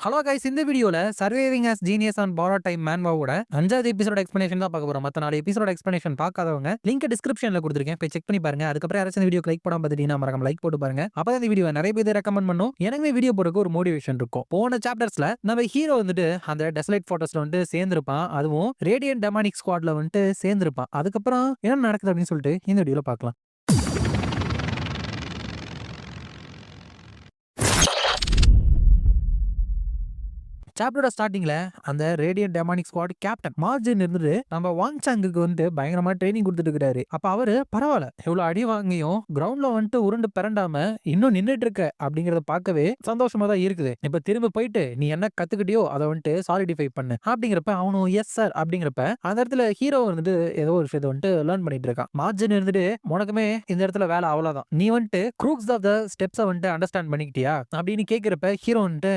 Hello guys, இந்த வீடியோல surviving as genius on borrowed time மேன்வாவோட 5வது எபிசோட எக்ஸ்பிளனேஷன் தான் பார்க்க போறோம். மத்த 4 எபிசோட எக்ஸ்பிளனேஷன் பார்க்காதவங்க லிங்க் டிஸ்கிரிப்ஷன்ல கொடுத்துருக்கேன், போய் செக் பண்ணி பாருங்க. அதுக்கப்புறம் யாராச்சும் இந்த வீடியோ லைக் பண்ணாம பார்த்துட்டீங்கன்னா மறக்காம லைக் போட்டு பாருங்க. அப்பதான் இந்த வீடியோ நிறைய பேர் ரெக்கமெண்ட் பண்ணும், எனக்கு வீடியோ போறதுக்கு ஒரு மோட்டிவேஷன் இருக்கும். போன சாப்டர்ஸ்ல நம்ம ஹீரோ வந்துட்டு அந்த டெசலைட் போட்டோஸ்ல வந்துட்டு சேர்ந்திருப்பான், அதுவும் ரேடியன்ட் டெமானிக் ஸ்குவாட்ல வந்துட்டு சேர்ந்திருப்பான். அதுக்கப்புறம் என்ன நடக்குது அப்படின்னு சொல்லிட்டு இந்த வீடியோல பார்க்கலாம். சாப்டரோட ஸ்டார்டிங்ல அந்த radiant demonic squad captain margin இருந்துட்டு நம்ம வாங் சாங்குக்கு வந்து பயங்கரமா ட்ரைனிங் கொடுத்துட்டு இருக்காரு. அப்ப அவரு பரவாயில்ல, எவ்வளவு அடி வாங்கியும் கிரவுண்ட்ல வந்துட்டு உருண்டு பிறண்டாம இன்னும் நின்றுட்டு இருக்க அப்படிங்கறத பார்க்கவே சந்தோஷமா தான் இருக்குது. இப்ப திரும்ப போயிட்டு நீ என்ன கத்துக்கிட்டியோ அதை வந்துட்டு சாலிடிஃபை பண்ணு அப்படிங்கிறப்ப அவனும் எஸ் சார் அப்படிங்கிறப்ப அந்த இடத்துல ஹீரோ வந்துட்டு ஏதோ ஒரு விஷயத்தை வந்துட்டு லேர்ன் பண்ணிட்டு இருக்கான். மார்ஜின் இருந்துட்டு உனக்குமே இந்த இடத்துல வேலை அவ்வளவுதான், நீ வந்துட்டு க்ரூக்ஸ் ஆஃப் த ஸ்டெப்ஸை வந்துட்டு அண்டர்ஸ்டாண்ட் பண்ணிக்கிட்டியா அப்படின்னு கேட்கிறப்ப ஹீரோ வந்துட்டு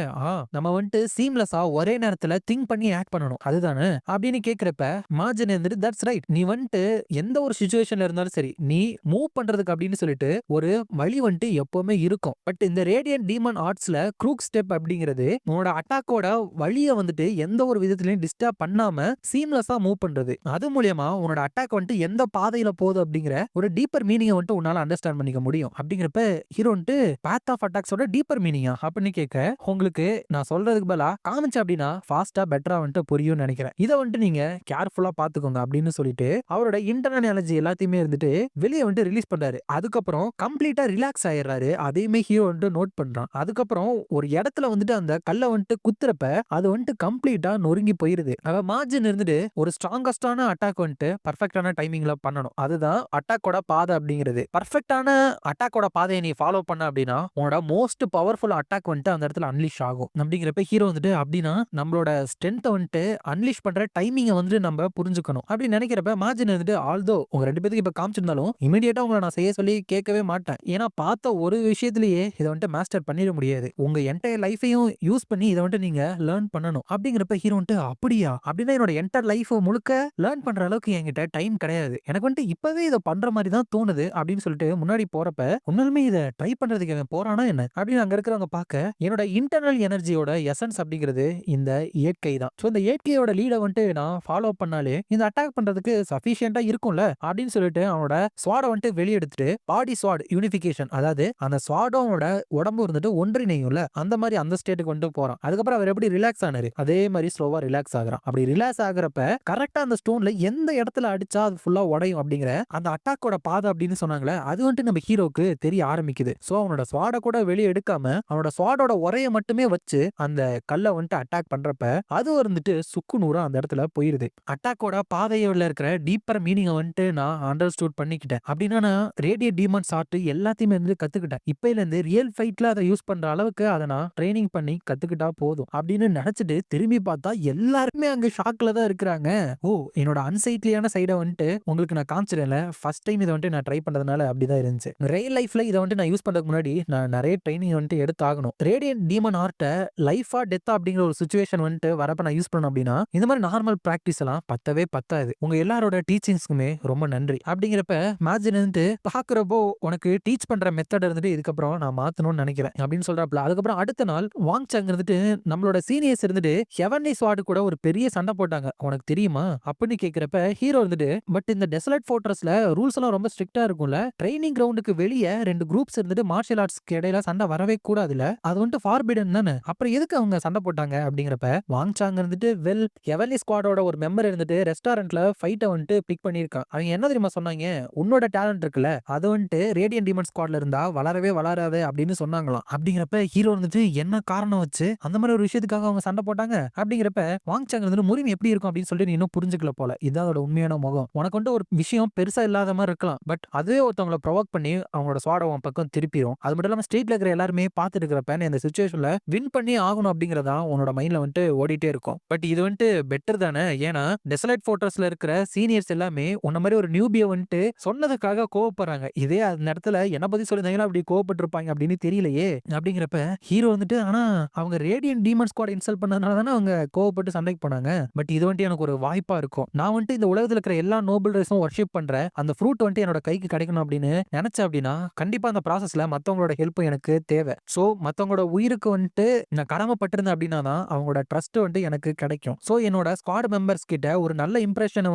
நம்ம வந்துட்டு சீம்லெஸ் ஒரே நேரத்துல திங்க் பண்ணி ஆக்ட் பண்ணணும் அதுதானே அப்படின்னு கேக்குறப்ப மார்ஜின் இருந்துட்டு தட்ஸ் ரைட், நீ வந்துட்டு எந்த ஒரு சிச்சுவேஷன்ல இருந்தாலும் சரி நீ மூவ் பண்றதுக்கு அப்படின்னு சொல்லிட்டு ஒரு வழி வந்துட்டு எப்பவுமே இருக்கும். பட் இந்த ரேடியன்ட் டீமன் ஆர்ட்ஸ்ல க்ரூக் ஸ்டெப் அப்படிங்கிறது உன்னோட அட்டாக்கோட வழியை வந்துட்டு எந்த ஒரு விதத்திலையும் டிஸ்டர்ப் பண்ணாம சீம்லெஸ்ஸா மூவ் பண்றது. அது மூலியமா உன்னோட அட்டாக் வந்துட்டு எந்த பாதையில போகுது அப்படிங்கிற ஒரு டீப்பர் மீனிங்கை வந்துட்டு உன்னால அண்டர்ஸ்டாண்ட் பண்ணிக்க முடியும். அப்படிங்கிறப்ப ஹீரோ வந்துட்டு பாத் ஆஃப் அட்டாக்ஸோட டீப்பர் மீனிங்கா அப்படின்னு கேட்க உங்களுக்கு நான் சொல்றதுக்கு பதிலா காமிச்சு அப்படின்னா ஃபாஸ்டா பெட்டரா வந்துட்டு புரியும் நினைக்கிறேன். இதை வந்துட்டு நீங்க கேர்ஃபுல்லா பாத்துக்கோங்க அப்படின்னு சொல்லிட்டு அவரோட இன்டர்னல் எனர்ஜி எல்லாத்தையுமே இருந்துட்டு வெளியே வந்துட்டு ரிலீஸ் பண்றாரு. அதுக்கப்புறம் கம்ப்ளீட்டா ரிலாக்ஸ் ஆயிடுறாரு. அதையுமே ஹீரோ வந்துட்டு நோட் பண்றான். அதுக்கப்புறம் ஒரு இடத்துல வந்துட்டு அந்த கல்லை வந்துட்டு குத்துறப்ப அது வந்துட்டு கம்ப்ளீட்டா நொறுங்கி போயிருது. மார்ஜின் இருந்துட்டு ஒரு ஸ்ட்ராங்கஸ்டான அட்டாக் வந்துட்டு பர்ஃபெக்டான டைமிங்ல பண்ணணும், அதுதான் அட்டாக்கோட பாதை அப்படிங்கிறது. பர்ஃபெக்டான அட்டாக்கோட பாதையை நீ ஃபாலோ பண்ண அப்படின்னா உன்னோட மோஸ்ட் பவர்ஃபுல் அட்டாக் வந்துட்டு அந்த இடத்துல அன்லீஷ் ஆகும். அப்படிங்கிறப்ப ஹீரோ வந்துட்டு அப்படின்னா நம்மளோட ஸ்ட்ரென்த்தை வந்துட்டு அன்லீஷ் பண்ற டைமிங்கை வந்துட்டு நம்ம புரிஞ்சுக்கணும் அப்படின்னு நினைக்கிறப்ப மார்ஜின் வந்துட்டு ஆல்தோ உங்க 2 பேருக்கு இப்ப காமிச்சிருந்தாலும் இமீடியட்டா உங்களை நான் செய்ய சொல்லி கேட்கவே மாட்டேன். ஏன்னா பார்த்த ஒரு விஷயத்திலேயே இதை வந்துட்டு மாஸ்டர் பண்ணிட முடியாது. உங்க என்டையர் லைஃபையும் யூஸ் பண்ணி இதை வந்துட்டு நீங்க லேர்ன் பண்ணணும். அப்படிங்கிறப்ப ஹீரோ வந்துட்டு அப்படியா, அப்படின்னா என்னோட என்டையர் லைஃப் முழுக்க லேர்ன் பண்ற அளவுக்கு என்கிட்ட டைம் கிடையாது, எனக்கு வந்துட்டு இப்பவே இதை பண்ற மாதிரி தான் தோணுது அப்படின்னு சொல்லிட்டு முன்னாடி போறப்ப உண்மையுமே இதை ட்ரை பண்றதுக்கு அவன் போறானா என்ன அப்படின்னு அங்க இருக்கிறவங்க பார்க்க என்னோட இன்டர்னல் எனர்ஜியோட எசன்ஸ் அப்படிங்கிறது இந்த இயற்கை தான். ஸோ இந்த இயற்கையோட லீடை வந்துட்டு நான் ஃபாலோ பண்ணாலே இந்த அட்டாக் பண்றதுக்கு சஃபிஷியண்டா இருக்கும்ல அப்படின்னு சொல்லிட்டு அவனோட ஸ்வாடை வந்துட்டு வெளியே எடுத்துட்டு பாடி ஸ்வாட் யூனிஃபிகேஷன், அதாவது அந்த ஸ்வாடோட உடம்பு இருந்துட்டு ஒன்றிணையும்ல அந்த மாதிரி அந்த ஸ்டேட்டுக்கு வந்துட்டு போறான். அதுக்கப்புறம் அவர் எப்படி ரிலாக்ஸ் ஆனாரு அதே மாதிரி ஸ்லோவா ரிலாக்ஸ் ஆகுறான். அப்படி ரிலாக்ஸ் ஆகுறப்ப கரெக்டா அந்த ஸ்டோன்ல எந்த இடத்துல அடிச்சா அது ஃபுல்லா உடையும் அப்படிங்கிற அந்த அட்டாக்கோட பாதை அப்படின்னு சொன்னாங்களே அது வந்துட்டு நம்ம ஹீரோக்கு தெரிய ஆரம்பிக்குது. ஸோ அவனோட ஸ்வாடை கூட வெளியே எடுக்காம அவனோட ஸ்வாடோட உரையை மட்டுமே வச்சு அந்த கல்லை வந்துட்டு அட்டாக் பண்றப்ப அது வந்துட்டு சுக்கு நூறா அந்த இடத்துல போயிருது. அட்டாக்கோட பாதையோட இருக்கிற டீப்பர் மீனிங்கை வந்துட்டு நான் அண்டர்ஸ்டூட் பண்ணிக்கிட்டேன். அப்படின்னா நான் ரேடியன்ட் டீமன்ஸ் ஆர்ட் எல்லாத்தையுமே வந்து கத்துக்கிட்டேன். இப்பையில இருந்து ரியல் ஃபைட்ல அதை யூஸ் பண்ற அளவுக்கு அதை நான் ட்ரைனிங் பண்ணி கத்துக்கிட்டா போதும் அப்படின்னு நினைச்சிட்டு திரும்பி பார்த்தா எல்லாருமே அங்க ஷாக்ல தான் இருக்கிறாங்க. ஓ, என்னோட அன்சைட்லியான சைடை வந்துட்டு உங்களுக்கு நான் காமிச்சிடல, ஃபர்ஸ்ட் டைம் இதை வந்துட்டு நான் ட்ரை பண்றதுனால அப்படிதான் இருந்துச்சு. ரியல் லைஃப்ல இதை வந்துட்டு நான் யூஸ் பண்றதுக்கு முன்னாடி நான் நிறைய ட்ரைனிங் வந்துட்டு எடுத்தாகணும். ரேடியன்ட் டீமன் ஆர்ட்டை லைஃபா டெத்தா அப்படிங்கிற ஒரு சுச்சுவேஷன் வந்துட்டு வரப்ப நான் யூஸ் பண்ணணும் அப்படின்னா இந்த மாதிரி நார்மல் பிராக்டிஸ் எல்லாம் பத்தவே பத்தாது. உங்க எல்லாரோட டீச்சிங்ஸ்க்குமே ரொம்ப நன்றி அப்படிங்கிறப்ப மேஜின் வந்துட்டு பாக்குறப்போ உனக்கு டீச் பண்ற மெத்தட் இருந்துட்டு இதுக்கப்புறம் நான் மாத்தணும்னு நினைக்கிறேன் அப்படின்னு சொல்றாப்ல. அதுக்கப்புறம் அடுத்த நாள் வாங் சாங் இருந்துட்டு நம்மளோட சீனியர்ஸ் இருந்துட்டு ஹெவன்லி ஸ்வாட் கூட ஒரு பெரிய சண்டை போட்டாங்க, உனக்கு தெரியுமா அப்படின்னு கேட்கிறப்ப ஹீரோ இருந்துட்டு பட் இந்த டெசலட் ஃபோர்ட்ரஸ்ல ரூல்ஸ் எல்லாம் ரொம்ப ஸ்ட்ரிக்டா இருக்கும்ல, ட்ரைனிங் கிரவுண்டுக்கு வெளியே 2 குரூப்ஸ் இருந்துட்டு மார்ஷியல் ஆர்ட்ஸ்க்கு இடையில சண்டை வரவே கூடாதுல, அது வந்துட்டு ஃபார்பிடன் தானே, அப்புறம் எதுக்கு அவங்க சண்டை போட்டாங்க அப்படிங்கிறப்ப வாங் சாங் இருந்துட்டு வெல் ஹெவன்லி ஸ்குவாடோட ஒரு மெம்பர் இருந்துட்டு ரெஸ்டாரண்ட்ல ஃபைட்டை வந்துட்டு பிக் பண்ணியிருக்கான். அவங்க என்ன தெரியுமா சொன்னாங்க, உன்னோட டேலண்ட் இருக்குல்ல அது வந்துட்டு ரேடியன்ட் டீமன் ஸ்குவாட்ல இருந்தா வளரவே வளராது அப்படின்னு சொன்னாங்களாம். அப்படிங்கிறப்ப ஹீரோ வந்துட்டு என்ன காரணம் வச்சு அந்த மாதிரி ஒரு விஷயத்துக்காக அவங்க சண்டை போட்டாங்க அப்படிங்கிறப்ப வாங் சாங் இருந்துட்டு முறிவு எப்படி இருக்கும் அப்படின்னு சொல்லிட்டு நீ இன்னும் புரிஞ்சுக்கல போல, இதான் அதோட உண்மையான முகம். உனக்கு வந்துட்டு ஒரு விஷயம் பெருசா இல்லாத மாதிரி இருக்கலாம், பட் அதுவே ஒருத்தவங்களை ப்ரொவோக் பண்ணி அவங்களோட ஸ்வாட உன் பக்கம் திருப்பிடும். அது மட்டும் இல்லாம ஸ்ட்ரீட்ல இருக்கிற எல்லாருமே பார்த்துட்டு இருக்கிறப்ப இந்த சுச்சுவேஷன்ல வின் பண்ணி ஆகணும் அப்படிங்கறதா உன்னோட மைண்ட்ல வந்துட்டு ஓடிட்டே இருக்கும். பட் இது வந்துட்டு பெட்டர் தானே, ஏன்னா டெசலைட் ஃபோர்ட்ரஸ்ல இருக்கிற சீனியர்ஸ் எல்லாமே உன்ன மாதிரி ஒரு நியூபியை வந்துட்டு சொன்னதுக்காக கோவப்படுறாங்க. இதே அந்த இடத்துல என்ன பத்தி சொல்லியிருந்தாங்கன்னா அப்படி கோவப்பட்டு இருப்பாங்க அப்படின்னு தெரியலையே அப்படிங்கிறப்ப ஹீரோ வந்துட்டு ஆனா அவங்க ரேடியன்ட் டீமன் ஸ்குவாட் இன்சல்ட் பண்ணதுனால தானே அவங்க கோவப்பட்டு சண்டைக்கு போனாங்க. பட் இது வந்துட்டு எனக்கு ஒரு வாய்ப்பா இருக்கும், நான் வந்துட்டு இந்த உலகத்துல இருக்கிற எல்லா நோபல் ரேஸும் வர்ஷிப் பண்ற அந்த ஃப்ரூட் வந்துட்டு என்னோட கைக்கு கிடைக்கணும் அப்படின்னு நினைச்சேன் அப்படின்னா கண்டிப்பா அந்த ப்ராசஸ்ல மத்தவங்களோட ஹெல்ப் எனக்கு தேவை. சோ மத்தவங்களோட உயிருக்கு வந்துட்டு நான் கடமைப்பட்டிருந்தேன் அப்படின்னா தான் அவங்களோட ட்ரஸ்ட் எனக்கு கிடைக்கும். சோ என்னோட ஸ்குவாட் மெம்பர்ஸ் கிட்ட ஒரு நல்ல இம்ப்ரஷனை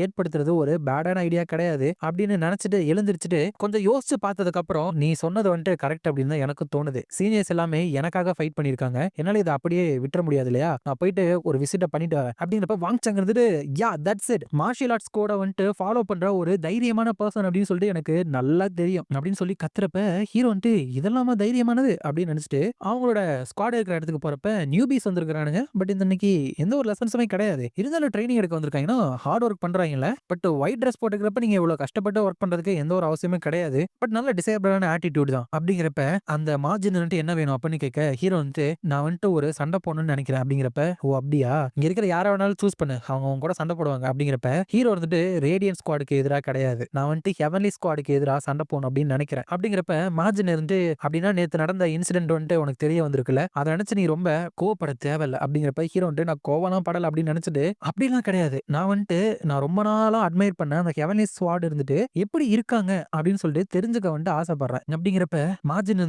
ஏற்படுத்துறது ஒரு பேடான ஐடியா கிடையாது அப்படின்னு நினைச்சிட்டு எழுந்திருச்சுட்டு கொஞ்சம் யோசிச்சு பார்த்ததுக்கு அப்புறம் நீ சொன்னது கரெக்ட் அப்படின்னு தான் எனக்கு தோணுது. சீனியர்ஸ் எல்லாமே எனக்காக ஃபைட் பண்ணிருக்காங்க. என்னால இதை அப்படியே விட்டுற முடியாது இல்லையா? நான் போயிட்டு ஒரு விசிட்ட பண்ணிட்டு வரேன் அப்படிங்கிறப்ப வாங்சாங் இருந்துட்டு yeah that's it, martial arts கோட ஃபாலோ பண்ற ஒரு தைரியமான பர்சன் அப்படின்னு சொல்லிட்டு எனக்கு நல்லா தெரியும் அப்படின்னு சொல்லி கத்துறப்ப ஹீரோ இதெல்லாமா தைரியமானது அப்படின்னு நினைச்சிட்டு அவங்களோட ஸ்குவாட் இருக்கிற இடத்துக்கு போறப்ப நியூபீஸ் வந்திருக்கானுங்க. பட் இந்த இன்னைக்கு எந்த ஒரு லெசன்ஸுமே கிடையாது. இருந்தாலும் ட்ரைனிங் எடுக்க வந்திருக்காங்கன்னா ஹார்ட் ஒர்க் பண்றாங்கல்ல. பட் ஒயிட் ட்ரெஸ் போட்டுக்கிறப்ப நீங்க இவ்வளவு கஷ்டப்பட்டு ஒர்க் பண்றதுக்கு எந்த ஒரு அவசியமே கிடையாது. பட் நல்ல டிசேபிளான ஆட்டிடியூட் தான். அப்படிங்கிறப்ப அந்த மார்ஜின் என்ன வேணும் அப்படின்னு கேட்க ஹீரோ நான் ஒரு சண்டை போடணும்னு நினைக்கிறேன் அப்படிங்கிறப்ப ஓ அப்படியா, இங்க இருக்கிற யாரை வேணாலும் சூஸ் பண்ணு, அவங்க அவங்க கூட சண்டை போடுவாங்க அப்படிங்கிறப்ப ஹீரோ ரேடியன் ஸ்குவாடுக்கு எதிராக கிடையாது, நான் ஹெவன்லி ஸ்குவாடுக்கு எதிராக சண்டை போகணும் அப்படின்னு நினைக்கிறேன் அப்படிங்கிறப்ப மார்ஜின் அப்படின்னா நேத்து நடந்த இன்சிடென்ட் உனக்கு தெரிய வந்திருக்குல்ல, அதை நினைச்சு நீ ரொம்ப கோவப்பட தேவையில்ல அப்படிங்கிறப்ப ஹீரோ நான் கோவலாம் படல அப்படின்னு நினைச்சிட்டு அப்படிலாம் கிடையாது, நான் நான் ரொம்ப நாளா அட்மையர் பண்ண அந்த ஹெவன்லி ஸ்குவாட் எப்படி இருக்காங்க அப்படின்னு சொல்லிட்டு தெரிஞ்சுக்க ஆசைப்படுறேன் அப்படிங்கிறப்ப மார்ஜின்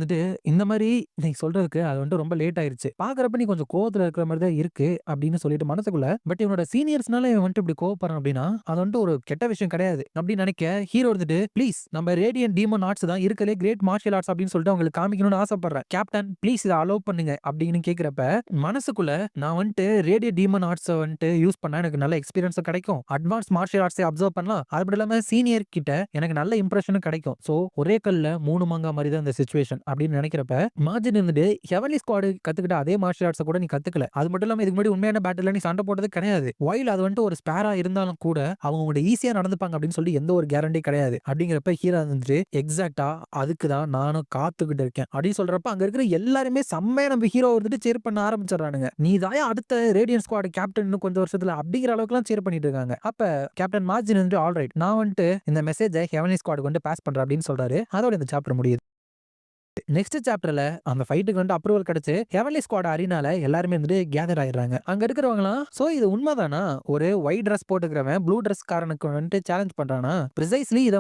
இந்த மாதிரி நீ சொல்றதுக்கு அது ரொம்ப லேட் ஆயிருச்சு, பாக்குறப்ப நீ கொஞ்சம் கோவத்துல இருக்கிற மாதிரி தான் இருக்கு அப்படின்னு சொல்லிட்டு மனசுக்குள்ள பட் இவனோட சீனியர்ஸ்னால இவன் இப்படி கோவப்படுறான் அப்படின்னா அது ஒரு கெட்ட விஷயம் கிடையாது அப்படின்னு நினைக்க ஹீரோ ப்ளீஸ் நம்ம ரேடியன் டீமன் ஆர்ட்ஸ் தான் இருக்கலே கிரேட் மார்ஷியல் ஆர்ட்ஸ் அப்படின்னு சொல்லிட்டு அவங்களுக்கு காமிக்கணும்னு ஆசைப்படுறேன், கேப்டன் ப்ளீஸ் இதை அலோவ் பண்ணுங்க அப்படின்னு கேட்கிறப்ப மனசுக்குள்ள நான் ரேடியன் டீமன் ஆர்ட்ஸ் யூஸ் பண்ணா எனக்கு நல்ல எக்ஸ்பீரியன்ஸ் கிடைக்கும், அட்வான்ஸ் மார்ஷியல் ஆர்ட்ஸ் அப்சர்வ் பண்ணலாம், அது மட்டும் இல்லாம சீனியர் கிட்ட எனக்கு நல்ல இம்ப்ரெஷனும் கிடைக்கும், சோ ஒரே கல்ல மூணு மாங்கா மாதிரி தான் இந்த சிச்சுவேஷன் அப்படின்னு நினைக்கிறப்ப மார்ஜின் ஹெவன்லி ஸ்குவாட் கத்துக்கிட்ட அதே மார்ஷியல் ஆர்ட்ஸ் கூட நீ கத்துக்கல, அது மட்டும் இல்லாம இதுக்கு முன்னாடி உண்மையான பேட்டில் நீ சண்டை போட்டது கிடையாது, வைல் அது ஒரு ஸ்பேரா இருந்தாலும் கூட அவங்க ஈஸியா நடந்துப்பாங்க அப்படின்னு சொல்லி எந்த ஒரு கேரண்டி கிடையாது அப்படிங்கிறப்ப ஹீரோ எக்ஸாக்டா அதுக்கு தான் நானும் காத்துக்கிட்டு இருக்கேன் அப்படின்னு சொல்றப்ப அங்க இருக்கிற எல்லாருமே செம்மையா நம்ம ஹீரோ சேர் பண்ண ஆரம்பிச்சிடறானுங்க, நீ தாயா அடுத்த ரேடியன் ஸ்குவாட் கேப்டன் இன்னும் கொஞ்சம் வருஷத்துல அப்படிங்கிற அளவுக்கு எல்லாம் சேர் பண்ணிட்டு இருக்காங்க. அப்ப கேப்டன் மார்ஜின் ஆல்ரைட் நான் இந்த மெசேஜை ஹெவன்லி ஸ்குவாடுக்கு பாஸ் பண்றேன் அப்படின்னு சொல்றாரு. அதோட இந்த சாப்டர் முடியுது. நெக்ஸ்ட் சாப்டர்ல அந்த ஃபைட்டுக்கு அப்ரூவல் கிடைச்சு ஹெவன்லி ஸ்குவாட் அரினால எல்லாருமே கேதர் ஆயிடுறாங்க. அங்க இருக்கிறவங்களாம் சோ இது உண்மைதானா, ஒரு ஒயிட் ட்ரெஸ் போட்டுக்கிறவன் ப்ளூ ட்ரெஸ் காரனுக்கு சேலஞ்ச் பண்றானா, பிரிசைஸ்லி இதை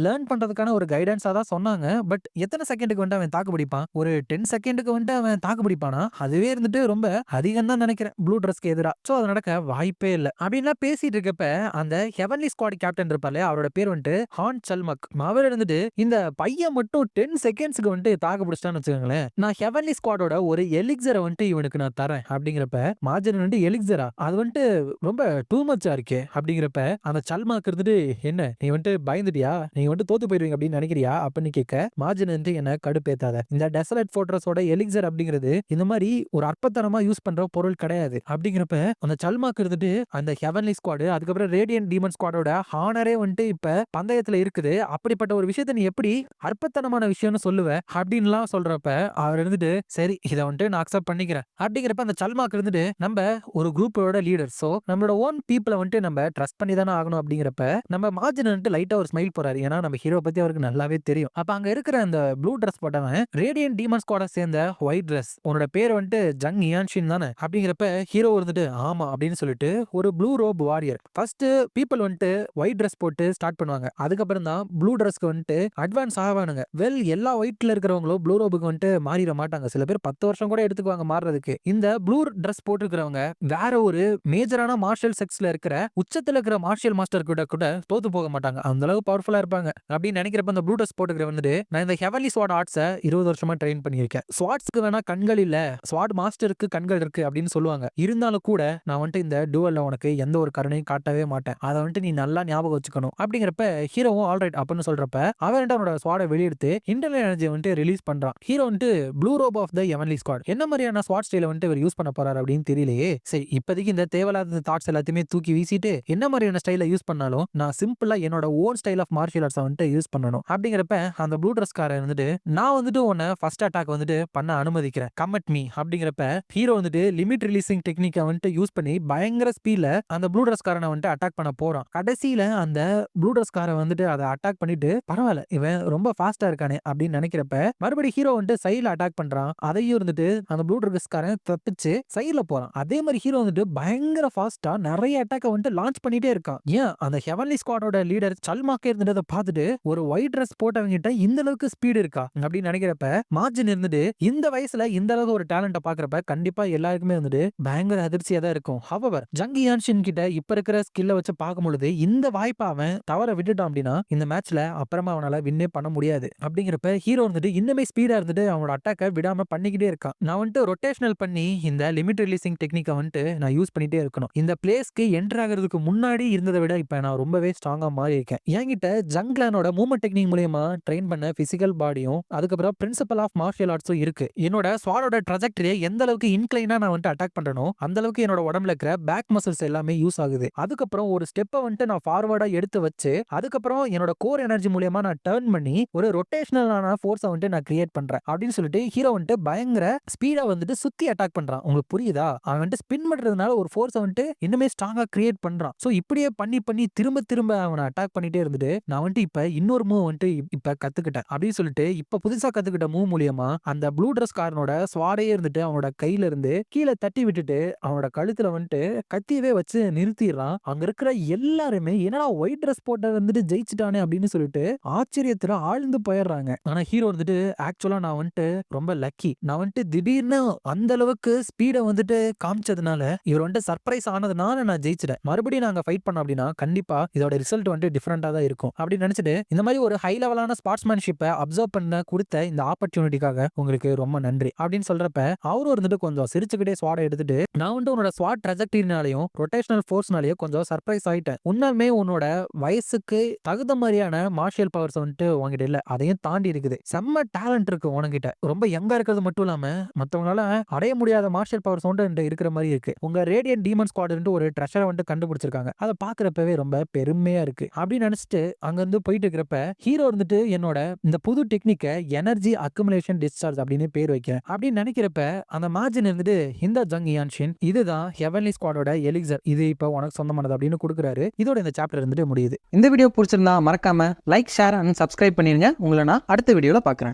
லேர்ன் பண்றதுக்கான ஒரு கைடன்ஸா தான் சொன்னாங்க. பட் எத்தனை செகண்டுக்கு அவன் தாக்கு பிடிப்பான், ஒரு 10 செகண்டுக்கு அவன் தாக்கு பிடிப்பானா, அதுவே ரொம்ப அதிகம் தான் நினைக்கிறேன் ப்ளூ ட்ரெஸ்க்கு எதிராக. சோ அது நடக்க வாய்ப்பே இல்லை அப்படின்னா பேசிட்டு இருக்கப்ப அந்த ஹெவன்லி ஸ்குவாட் கேப்டன் இருப்பாரு, அவரோட பேர் ஹான் சல்மக். அவர் இந்த பையன் மட்டும் 10 செகண்ட்ஸ்க்கு தாக்கு பிடிச்சிட்டான்னு வச்சுக்கோங்களேன், நான் ஹெவன்லி ஸ்குவாடோட ஒரு எலிக்சரை இவனுக்கு நான் தரேன் அப்படிங்கிறப்ப மார்ஜின் எலிக்சரா அது ரொம்ப டூ மச்சா இருக்கே அப்படிங்கிறப்ப அந்த சல்மாக்கு என்ன நீ பயந்துட்டியா, நீ தோத்து போயிருவீங்க அப்படின்னு நினைக்கிறியா அப்படின்னு கேட்க மார்ஜின் என்ன கடுப்பேத்தாத, இந்த டெசலட் ஃபோர்ட்ரஸோட எலிக்சர் அப்படிங்கிறது இந்த மாதிரி ஒரு அற்பத்தனமா யூஸ் பண்ற பொருள் கிடையாது அப்படிங்கிறப்ப அந்த சல்மாக்கு அந்த ஹெவன்லி ஸ்குவாடு அதுக்கப்புறம் ரேடியன் டீமன் ஸ்குவாடோட ஹானரே இப்ப பந்தயத்துல இருக்குது, அப்படிப்பட்ட ஒரு விஷயத்தை நீ எப்படி அற்பத்தனமான விஷயம்னு சொல்லுவ அப்படின்லாம் சொல்றப்ப அவர் சரி இதை நான் அக்செப்ட் பண்ணிக்கிறேன் அப்படிங்கிறப்ப அந்த சல்மாக்கு நம்ம ஒரு குரூப்போட லீடர், சோ நம்மளோட ஓன் பீப்புளை நம்ம ட்ரஸ்ட் பண்ணி தானே ஆகணும் அப்படிங்கிறப்ப நம்ம மார்ஜின் லைட்டா ஒரு ஸ்மைல் போறாரு, ஏன்னா நம்ம ஹீரோ பத்தி அவருக்கு நல்லாவே தெரியும். அப்ப அங்க இருக்கிற அந்த ப்ளூ ட்ரெஸ் போட்டவன் ரேடியன் டீமன் ஸ்குவாட சேர்ந்த ஒயிட் ட்ரெஸ், உன்னோட பேர் ஜங் இயான்ஷின் தானே அப்படிங்கிறப்ப ஹீரோ ஆமா அப்படின்னு சொல்லிட்டு ஒரு blue robe warrior first people white dress போட்டு ஸ்டார்ட் பண்ணுவாங்க, அதுக்கப்புறம் தான் ப்ளூ ட்ரெஸ்க்கு அட்வான்ஸ் ஆவானுங்க. வெல் எல்லா ஒயிட்ல இருக்கிறவங்களும் ப்ளூ ரோபுக்கு மாறிட மாட்டாங்க, சில பேர் 10 வருஷம் கூட எடுத்துக்குவாங்க மாறுறதுக்கு. இந்த ப்ளூ ட்ரெஸ் போட்டுக்கிறவங்க வேற ஒரு மேஜரான மார்ஷியல் செக்ஸ்ல இருக்கிற உச்சத்துல இருக்கிற மார்ஷியல் மாஸ்டர் கூட கூட தோத்து போக மாட்டாங்க, அந்த அளவு பவர்ஃபுல்லா இருப்பாங்க அப்படின்னு நினைக்கிறப்ப அந்த ப்ளூ ட்ரெஸ் போட்டுக்கிற நான் இந்த ஹெவன்லி ஸ்வாட் ஆர்ட்ஸை 20 வருஷமா ட்ரெயின் பண்ணியிருக்கேன், ஸ்வாட்ஸ்க்கு வேணா கண்கள் இல்ல ஸ்வாட் மாஸ்டருக்கு கண்கள் இருக்கு அப்படின்னு சொல்லுவாங்க, இருந்தாலும் கூட நான் இந்த டுவல்ல உனக்கு எந்த ஒரு கருணையும் காட்டவே மாட்டேன், அதை நீ நல்லா ஞாபகம் வச்சுக்கணும் அப்படிங்கிறப்ப ஹீரோவும் ஆல்ரைட் அப்படின்னு சொல்றப்ப அவன் அவனோட ஸ்வாடை வெளியெடுத்து இன்டர்னல் எனர்ஜி ரிலீஸ் பண்றான். Hero blue robe of the heavenly squad என்ன மாதிரியான ஸ்வாட் ஸ்டைல இவர் யூஸ் பண்ண போறாரு அப்படின்னு தெரியலையே. சரி இப்போதைக்கு இந்த தேவையில்லாத தாட்ஸ் எல்லாத்தையுமே தூக்கி வீசிட்டு என்ன மாதிரியான ஸ்டைல யூஸ் பண்ணாலும் நான் சிம்பிளா என்னோட own style of martial arts use பண்ணணும் அப்படிங்கிறப்ப அந்த ப்ளூ ட்ரெஸ் கார நான் உன்னை ஃபர்ஸ்ட் அட்டாக் பண்ண அனுமதிக்கிறேன், கம் அட் மீ அப்படிங்கிறப்ப ஹீரோ லிமிட் ரிலீசிங் டெக்னிக்கை யூஸ் பண்ணி பயங்கர ஸ்பீட்ல அந்த ப்ளூ ட்ரெஸ் காரனை அட்டாக் பண்ண போறான். கடைசியில அந்த ப்ளூ ட்ரெஸ் காரை அதை அட்டாக் பண்ணிட்டு பரவாயில்ல இவன் ரொம்ப ஃபாஸ்டா இருக்கானே அப்படின்னு நினைக்கிறப்ப மறுபடியும் ஹீரோ வந்துட்டு சைடுல அட்டாக் பண்றான். அதையும் இருந்துட்டு அந்த ப்ளூ ட்ரக்கர்ஸ்காரன் தப்பிச்சு சைடுல போறான். அதே மாதிரி ஹீரோ வந்துட்டு பயங்கர ஃபாஸ்டா நிறைய அட்டாக்க வந்துட்டு லான்ச் பண்ணிட்டே இருக்கான். ஏன் அந்த ஹெவன்லி ஸ்குவாடோட லீடர் சல்மாக்கே இருந்துட்டு அதை பார்த்துட்டு ஒரு ஒயிட் ட்ரெஸ் போட்டவங்கிட்ட இந்த அளவுக்கு ஸ்பீடு இருக்கா அப்படின்னு நினைக்கிறப்ப மார்ஜின் இருந்துட்டு இந்த வயசுல இந்த அளவுக்கு ஒரு டேலண்ட பாக்குறப்ப கண்டிப்பா எல்லாருக்குமே வந்துட்டு பயங்கர அதிர்ச்சியா தான் இருக்கும். ஹவவர் ஜங் யான்ஷின் கிட்ட இப்ப இருக்கிற ஸ்கில்ல வச்சு பார்க்கும்பொழுது இந்த வாய்ப்பை அவன் தவற விட்டுட்டான் அப்படின்னா இந்த மேட்ச்ல அப்புறமா அவனால வின்னே பண்ண முடியாது. அப்படிங்கிறப்ப ஹீரோ வந்துட்டு இன்னுமே ஸ்பீடா இருந்துட்டு அவனோட அட்டாக்கை விடாம பண்ணிக்கிட்டே இருக்கான். நான் வந்துட்டு ரொட்டேஷனல் பண்ணி இந்த லிமிட் ரிலீசிங் டெக்னிக்கை வந்துட்டு நான் யூஸ் பண்ணிட்டே இருக்கணும். இந்த பிளேஸ்க்கு என்டர் ஆகிறதுக்கு முன்னாடி இருந்ததை விட இப்ப நான் ரொம்பவே ஸ்ட்ராங்கா மாறி இருக்கேன். என்கிட்ட ஜங்லானோட மூவ்மெண்ட் டெக்னிக் மூலமா ட்ரெயின் பண்ண பிசிக்கல் பாடியும் அதுக்கப்புறம் பிரின்சிபல் ஆஃப் மார்ஷியல் ஆர்ட்ஸும் இருக்கு. என்னோட ஸ்வாடோட ட்ராஜெக்டரியை எந்த அளவுக்கு இன்க்ளைனா நான் வந்துட்டு அட்டாக் பண்றனோ அந்த அளவுக்கு என்னோட உடம்புல இருக்கிற பேக் மசில்ஸ் எல்லாமே யூஸ் ஆகுது. அதுக்கப்புறம் ஒரு ஸ்டெப்பை வந்துட்டு நான் ஃபார்வர்டா எடுத்து வச்சு அதுக்கப்புறம் என்னோட கோர் எனர்ஜி மூலமா நான் டர்ன் பண்ணி ஒரு ரொட்டேஷனலான ஃபோர்ஸை வந்துட்டு நான் கிரியேட் பண்றேன் அப்படின்னு சொல்லிட்டு ஹீரோ வந்துட்டு பயங்கர ஸ்பீடா வந்துட்டு சுத்தி அட்டாக் பண்றான். உங்களுக்கு புரியுதா? அவன் வந்துட்டு ஸ்பின் பண்றதுனால ஒரு ஃபோர்ஸை வந்துட்டு இன்னுமே ஸ்ட்ராங்கா கிரியேட் பண்றான். சோ இப்படியே பண்ணி பண்ணி திரும்ப திரும்ப அவனை அட்டாக் பண்ணிட்டே இருந்துட்டு நான் வந்துட்டு இப்ப இன்னொரு மூவ் வந்துட்டு இப்ப கத்துக்கிட்டேன் அப்படின்னு சொல்லிட்டு இப்ப புதுசா கத்துக்கிட்ட மூவ் மூலியமா அந்த ப்ளூ ட்ரெஸ் காரனோட ஸ்வாடே இருந்துட்டு அவனோட கையில இருந்து கீழே தட்டி விட்டுட்டு அவனோட கழுத்துல வந்துட்டு கத்தியவே வச்சு நிறுத்திடுறான். அங்க இருக்கிற எல்லாருமே என்னடா ஒயிட் ட்ரெஸ் போட்ட வந்துட்டு ஜெயிச்சுட்டானே அப்படின்னு சொல்லிட்டு ஆச்சரியத்துல ஆழ்ந்து போயிடுறாங்க. ஆனா ஹீரோ வந்துட்டு ஆக்சுவலா நான் வந்துட்டு ரொம்ப லக்கி. நான் வந்துட்டு திடீர்னு அந்த அளவுக்கு ஸ்பீட வந்துட்டு காமிச்சதுனால இவர் வந்துட்டு சர்ப்ரைஸ் ஆனதுனால நான் ஜெயிச்சிட்டேன். மறுபடியும் நாங்க ஃபைட் பண்ணோம் அப்படின்னா கண்டிப்பா இதோட ரிசல்ட் வந்துட்டு டிஃபரெண்டா தான் இருக்கும் அப்படின்னு நினைச்சிட்டு இந்த மாதிரி ஒரு ஹை லெவலான ஸ்பார்ட்ஸ்மேன்ஷிப்பை அப்சர்வ் பண்ண கொடுத்த இந்த ஆப்பர்ச்சுனிட்டிக்காக உங்களுக்கு ரொம்ப நன்றி அப்படின்னு சொல்றப்ப அவரும் இருந்துட்டு கொஞ்சம் சிரிச்சுக்கிட்டே ஸ்வாட எடுத்துட்டு நான் வந்து உன்னோட ஸ்வாட் ட்ராஜெக்டரினாலையும் ரொட்டேஷனல் ஃபோர்ஸ்னாலையும் கொஞ்சம் சர்ப்ரைஸ் ஆயிட்டேன். உண்மையுமே உன்னோட வயசுக்கு தகுந்த மாதிரியான மார்ஷியல் பவர்ஸ் வந்துட்டு உங்ககிட்ட இல்ல, அதையும் தாண்டி இருக்குது. செம்ம டேலண்ட் இருக்கு உனக்கிட்ட. ரொம்ப யங்கா இருக்கிறது மட்டும் இல்லாம மத்தவங்களால அடைய முடியாத மார்ஷியல் பவர்ஸ் வந்துட்டு இருக்கிற மாதிரி இருக்கு. உங்க ரேடியன்ட் டீமன் ஸ்குவாட் ஒரு ட்ரெஷரை வந்துட்டு கண்டுபிடிச்சிருக்காங்க. அதை பாக்குறப்பவே ரொம்ப பெருமையா இருக்கு அப்படின்னு நினைச்சிட்டு அங்க இருந்து போயிட்டு இருக்கிறப்ப ஹீரோ இருந்துட்டு என்னோட இந்த புது டெக்னிக்கை எனர்ஜி அக்குமுலேஷன் டிஸ்சார்ஜ் அப்படின்னு பேர் வைக்க அப்படின்னு நினைக்கிறப்ப அந்த மார்ஜின் இருந்துட்டு இந்த ஜங் யான்ஷின் இதுதான் ஹெவன்லி ஸ்குவாடோட எலிக்சர், இது இப்போ உனக்கு சொந்தமானது அப்படின்னு கொடுக்குறாரு. இதோட இந்த சாப்டர் இருந்துட்டு முடியுது. இந்த வீடியோ பிடிச்சிருந்தா மறக்காம லைக், ஷேர் அண்ட் சப்ஸ்கிரைப் பண்ணிருங்க. உங்களை நான் அடுத்த வீடியோல பாக்குறேன்.